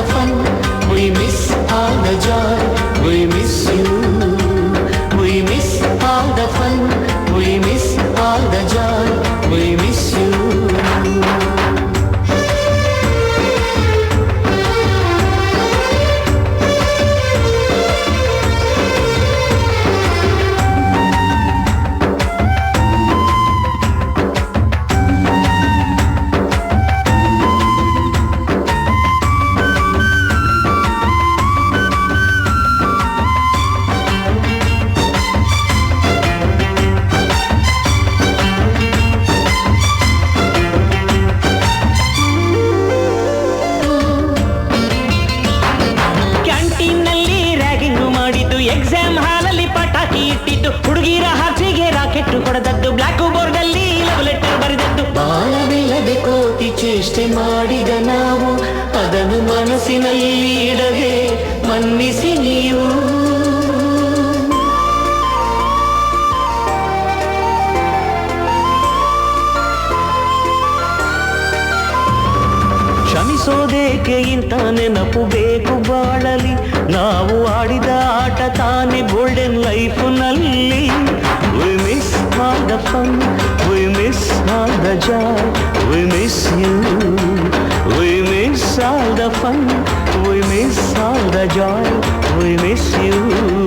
the fun, we miss all the joy, we miss you. We miss all the fun, we miss all the joy, we miss you. Exam ಹಾಲಲ್ಲಿ ಪಟಾಕಿ ಇಟ್ಟಿದ್ದು, ಹುಡುಗಿರ ಹಾಸಿಗೆ rocket ಹೊಡೆದದ್ದು, block board ಅಲ್ಲಿ love letter ಬರೆದದ್ದು. ಬಾಳವಿಲ್ಲದೆ ಕೋಟಿ ಚೇಷ್ಟೆ ಮಾಡಿದ ನಾವು, ಅದನ್ನು ಮನಸ್ಸಿನಲ್ಲಿ ಇಡದೆ ಮನ್ನಿಸಿ ನೀವು. ಕ್ಷಮಿಸೋದೇಕೆ ಇಂಥ ನೆನಪು ಬೇಕು ಬಾಳಲಿ, ನಾವು ಆಡಿದ ಆಟ ತಾನೆ golden ಲೈಫ್ನಲ್ಲಿ. We miss all the fun, we miss all the joy, we miss you. We miss all the fun, we miss all the joy, we miss you.